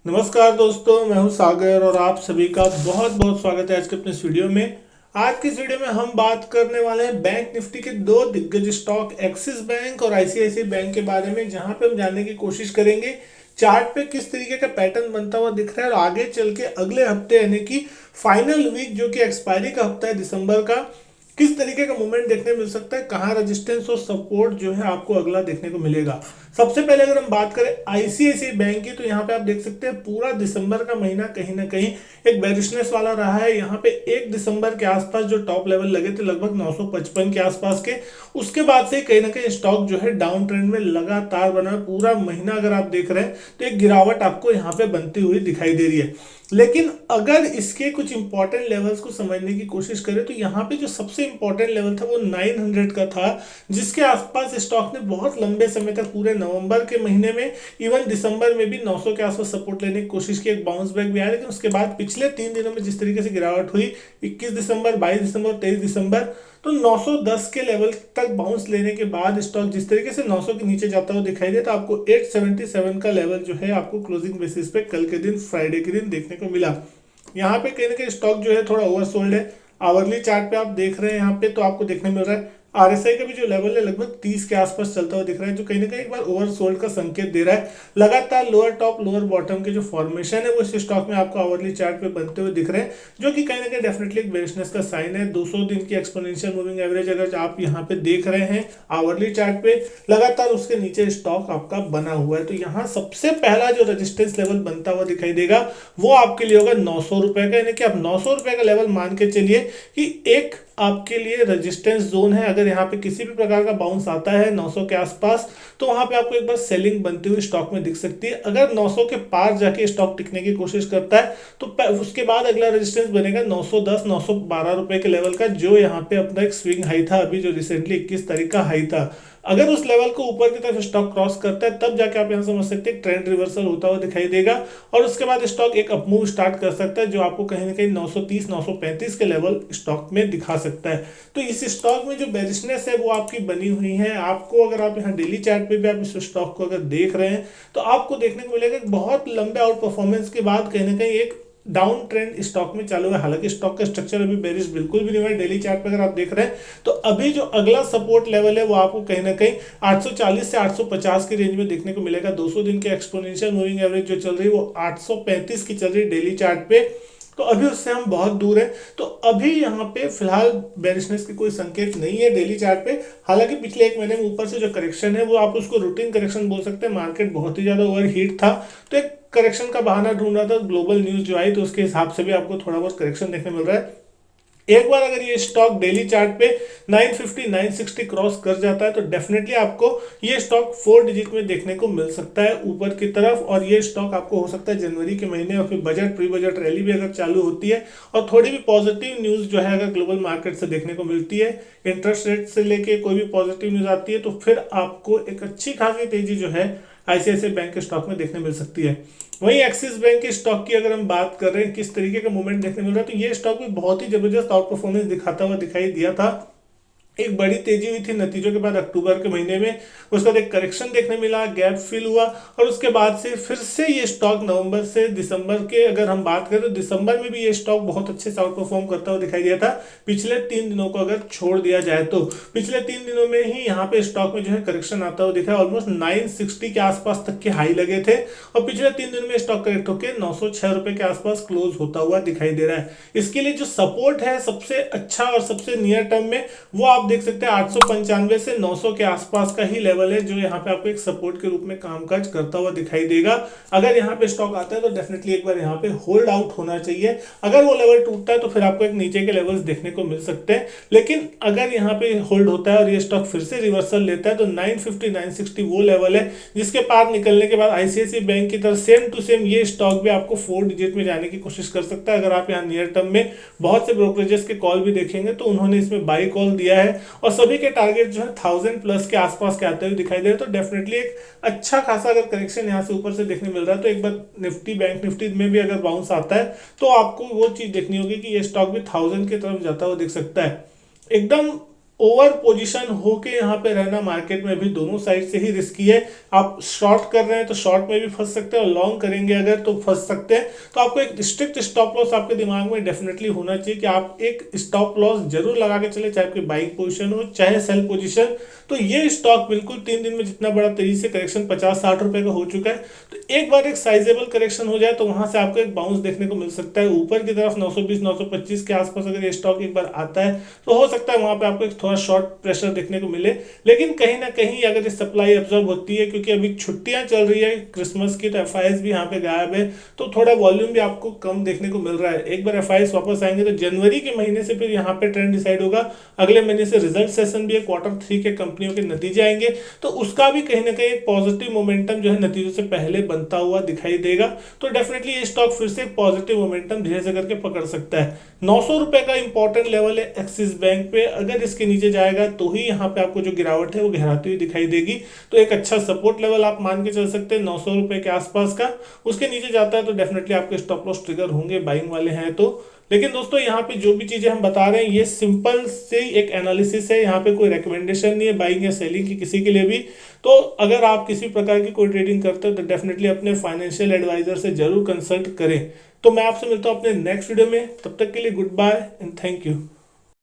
नमस्कार दोस्तों, मैं हूं सागर और आप सभी का बहुत बहुत स्वागत है आज के अपने इस वीडियो में। आज की इस वीडियो में हम बात करने वाले हैं बैंक निफ्टी के दो दिग्गज स्टॉक एक्सिस बैंक और आईसीआईसीआई बैंक के बारे में, जहां पे हम जानने की कोशिश करेंगे चार्ट पे किस तरीके का पैटर्न बनता हुआ दिख रहा है और आगे चल के अगले हफ्ते यानी कि फाइनल वीक जो कि एक्सपायरी का हफ्ता है दिसंबर का, किस तरीके का मूवमेंट देखने मिल सकता है, कहाँ रेजिस्टेंस और सपोर्ट जो है आपको अगला देखने को मिलेगा। सबसे पहले अगर हम बात करें आईसीआईसीआई बैंक की, तो यहाँ पे आप देख सकते हैं पूरा दिसंबर का महीना कहीं ना कहीं एक बेरिशनेस वाला रहा है। यहाँ पे 1 दिसंबर के आसपास जो टॉप लेवल लगे थे लगभग 955 के आसपास के, उसके बाद से कहीं ना कहीं स्टॉक जो है डाउन ट्रेंड में लगातार बना है। पूरा महीना अगर आप देख रहे हैं तो एक गिरावट आपको यहाँ पे बनती हुई दिखाई दे रही है। लेकिन अगर इसके कुछ इंपॉर्टेंट लेवल्स को समझने की कोशिश करें तो यहाँ पे जो सबसे इंपॉर्टेंट लेवल था वो 900 का था, जिसके आसपास स्टॉक ने बहुत लंबे समय तक पूरे नवंबर के महीने में, इवन दिसंबर में भी 900 के आसपास सपोर्ट लेने की कोशिश की, एक बाउंस बैक भी आया। लेकिन उसके बाद पिछले 3 दिनों में जिस तरीके से गिरावट हुई, 21 दिसंबर, 22 दिसंबर और 23 दिसंबर, तो 910 के लेवल तक बाउंस लेने के बाद स्टॉक जिस तरीके से 900 के नीचे जाता हुआ दिखाई दे, तो आपको 877 का लेवल जो है आपको क्लोजिंग बेसिस पे कल के दिन, फ्राइडे के दिन देखने को मिला। यहाँ पे कहीं ना कहीं स्टॉक जो है थोड़ा ओवरसोल्ड है। आवरली चार्ट पे आप देख रहे हैं यहाँ पे, तो आपको देखने मिल रहा है आरएसआई का भी जो लेवल है लगभग 30 के आसपास चलता हुआ दिख रहा है, जो कहीं ना कहीं एक बार ओवरसोल्ड का संकेत दे रहा है। लगातार लोअर टॉप लोअर बॉटम के जो फॉर्मेशन है वो इस स्टॉक में आपको आवरली चार्ट पे बनते हुए दिख रहे हैं, जो कि कहीं ना कहीं डेफिनेटली एक बेरिशनेस का साइन है। 200 दिन की एक्सपोनेंशियल मूविंग एवरेज अगर आप यहाँ पे देख रहे हैं आवरली चार्ट पे, लगातार उसके नीचे स्टॉक आपका बना हुआ है। तो यहाँ सबसे पहला जो रेजिस्टेंस लेवल बनता हुआ दिखाई देगा वो आपके लिए होगा 900 रुपए का, यानी कि आप 900 रुपए का लेवल मान के चलिए कि एक आपके लिए रेजिस्टेंस जोन है। अगर यहाँ पे किसी भी प्रकार का बाउंस आता है 900 के आसपास, तो वहां पे आपको एक बार सेलिंग बनती हुई स्टॉक में दिख सकती है। अगर 900 के पार जाके स्टॉक टिकने की कोशिश करता है तो उसके बाद अगला रेजिस्टेंस बनेगा 910 912 रुपए के लेवल का, जो यहाँ पे अपना एक स्विंग हाई था, अभी जो रिसेंटली 21 तारीख का हाई था। अगर उस लेवल को ऊपर की तरफ स्टॉक क्रॉस करता है तब जाके आप यहाँ समझ सकते हैं ट्रेंड रिवर्सल होता हुआ दिखाई देगा, और उसके बाद स्टॉक एक अपमूव स्टार्ट कर सकता है, जो आपको कहीं ना कहीं 930 935 के लेवल स्टॉक में दिखा सकता है। तो इस स्टॉक में जो बेरिशनेस है वो आपकी बनी हुई है। आपको अगर आप यहाँ डेली चार्ट पे भी आप इस स्टॉक को अगर देख रहे हैं तो आपको देखने को मिलेगा बहुत लंबे आउट परफॉर्मेंस के बाद कहीं ना कहीं एक डाउन ट्रेंड स्टॉक में चालू है। हालांकि स्टॉक का स्ट्रक्चर अभी बेरिश बिल्कुल भी नहीं हुआ है। डेली चार्ट पे अगर आप देख रहे हैं तो अभी जो अगला सपोर्ट लेवल है वो आपको कहीं ना कहीं 840 से 850 की रेंज में देखने को मिलेगा। 200 दिन के एक्सपोनेंशियल मूविंग एवरेज जो चल रही है वो 835 की चल रही है डेली चार्ट पे, तो अभी उससे हम बहुत दूर हैं। तो अभी यहाँ पे फिलहाल बेरिशनेस की कोई संकेत नहीं है डेली चार्ट पे। हालांकि पिछले एक महीने में ऊपर से जो करेक्शन है वो आप उसको रूटीन करेक्शन बोल सकते हैं। मार्केट बहुत ही ज्यादा ओवर हीट था, तो एक करेक्शन का बहाना ढूंढ रहा था। ग्लोबल न्यूज जो आई तो उसके हिसाब से भी आपको थोड़ा बहुत करेक्शन देखने मिल रहा है। एक बार अगर ये स्टॉक डेली चार्ट पे 950 960 क्रॉस कर जाता है तो डेफिनेटली आपको ये स्टॉक 4 डिजिट में देखने को मिल सकता है ऊपर की तरफ। और ये स्टॉक आपको हो सकता है जनवरी के महीने और फिर बजट प्री बजट रैली भी अगर चालू होती है और थोड़ी भी पॉजिटिव न्यूज जो है अगर ग्लोबल मार्केट से देखने को मिलती है, इंटरेस्ट रेट से लेके कोई भी पॉजिटिव न्यूज आती है, तो फिर आपको एक अच्छी खासी तेजी जो है आईसीआईसीआई बैंक के स्टॉक में देखने मिल सकती है। वहीं एक्सिस बैंक के स्टॉक की अगर हम बात कर रहे हैं किस तरीके का मूवमेंट देखने मिल रहा है, तो ये स्टॉक भी बहुत ही जबरदस्त आउट परफॉर्मेंस दिखाता हुआ दिखाई दिया था। एक बड़ी तेजी हुई थी नतीजों के बाद अक्टूबर के महीने में, उसके बाद एक करेक्शन देखने मिला, गैप फिल हुआ, और उसके बाद से फिर से ये स्टॉक नवंबर से दिसंबर के अगर हम बात करें तो दिसंबर में भी ये स्टॉक बहुत अच्छे से आउट परफॉर्म करता हुआ दिखाई दिया था। पिछले 3 दिनों को अगर छोड़ दिया जाए तो पिछले 3 दिनों में ही यहाँ पे स्टॉक में जो है करेक्शन आता हुआ दिखा है। ऑलमोस्ट 960 के आसपास तक के हाई लगे थे और पिछले 3 दिन में स्टॉक करेक्ट होकर 906 रुपए के आसपास क्लोज होता हुआ दिखाई दे रहा है। इसके लिए जो सपोर्ट है सबसे अच्छा और सबसे नियर टर्म में वो आप देख सकते हैं 895 से 900 के आसपास का ही लेवल है, जो यहाँ पे आपको एक सपोर्ट के रूप में कामकाज करता हुआ दिखाई देगा। अगर यहाँ पे स्टॉक आता है तो डेफिनेटली एक बार यहाँ पे होल्ड आउट होना चाहिए। अगर वो लेवल टूटता है तो फिर आपको एक नीचे के लेवल्स देखने को मिल सकते हैं। लेकिन अगर यहाँ पे होल्ड होता है और ये स्टॉक फिर से रिवर्सल लेता है तो 950 960 वो लेवल है जिसके पार निकलने के बाद आईसीआईसीआई बैंक की तरफ सेम टू सेम ये स्टॉक भी आपको 4 डिजिट में जाने की कोशिश कर सकता है। अगर आप यहाँ नियर टर्म में बहुत से ब्रोकरेजेस के कॉल भी देखेंगे तो उन्होंने इसमें बाई कॉल दिया है और सभी के टारगेट जो है 1000 प्लस के आसपास के आते हुए दिखाई दे रहे हैं। तो डेफिनेटली एक अच्छा खासा अगर करेक्शन यहाँ से ऊपर से देखने मिल रहा है तो एक बार निफ्टी बैंक निफ्टी में भी अगर बाउंस आता है तो आपको वो चीज देखनी होगी कि ये स्टॉक भी 1000 की तरफ जाता हुआ दिख सकता है। एकदम ओवर पोजीशन होके यहाँ पे रहना मार्केट में भी दोनों साइड से ही रिस्की है। आप शॉर्ट कर रहे हैं तो शॉर्ट में भी फंस सकते हैं, और लॉन्ग करेंगे अगर तो फंस सकते हैं। तो आपको एक स्ट्रिक्ट स्टॉप लॉस आपके दिमाग में डेफिनेटली होना चाहिए कि आप एक स्टॉप लॉस जरूर लगा के चले, चाहे आपकी बाइंग पोजीशन हो चाहे सेल पोजीशन। तो ये स्टॉक बिल्कुल 3 दिन में जितना बड़ा तेजी से करेक्शन 50-60 रुपए का हो चुका है, तो एक बार एक साइजेबल करेक्शन हो जाए तो वहां से आपको एक बाउंस देखने को मिल सकता है ऊपर की तरफ 920 925 के आसपास। अगर ये स्टॉक एक बार आता है तो हो सकता है वहां पे आपको एक थोड़ा शॉर्ट प्रेशर देखने को मिले। लेकिन कहीं ना कहीं अगर ये सप्लाई एब्जॉर्ब होती है, क्योंकि अभी छुट्टियां चल रही है क्रिसमस की, तो एफआईएस भी यहाँ पे गायब है, तो थोड़ा वॉल्यूम भी आपको कम देखने को मिल रहा है। एक बार एफआईएस वापस आएंगे तो जनवरी के महीने से फिर यहाँ पे ट्रेंड डिसाइड होगा। अगले महीने से रिजल्ट सेशन भी है, Q3 के कंपनियों के नतीजे आएंगे, तो उसका भी कहीं ना कहीं एक पॉजिटिव मोमेंटम जो है नतीजों से पहले बनता हुआ दिखाई देगा। तो डेफिनेटली ये स्टॉक फिर से एक पॉजिटिव मोमेंटम धीरे से करके पकड़ सकता है। 900 रुपए का इंपॉर्टेंट लेवल है एक्सिस बैंक पे, अगर इसके नीचे जाएगा तो ही यहाँ पे आपको जो गिरावट है वो गहराती हुई दिखाई देगी। तो एक अच्छा सपोर्ट लेवल आप मान के चल सकते हैं 900 रुपए के आसपास का। उसके नीचे जाता है तो डेफिनेटली आपके स्टॉप लॉस ट्रिगर होंगे बाइंग वाले हैं तो। लेकिन दोस्तों यहाँ पे जो भी चीजें हम बता रहे हैं ये सिंपल से एक एनालिसिस है, यहाँ पे कोई रिकमेंडेशन नहीं है बाइंग या सेलिंग की किसी के लिए भी। तो अगर आप किसी प्रकार की कोई ट्रेडिंग करते हो तो डेफिनेटली अपने फाइनेंशियल एडवाइजर से जरूर कंसल्ट करें। तो मैं आपसे मिलता हूँ अपने नेक्स्ट वीडियो में, तब तक के लिए goodbye and thank you.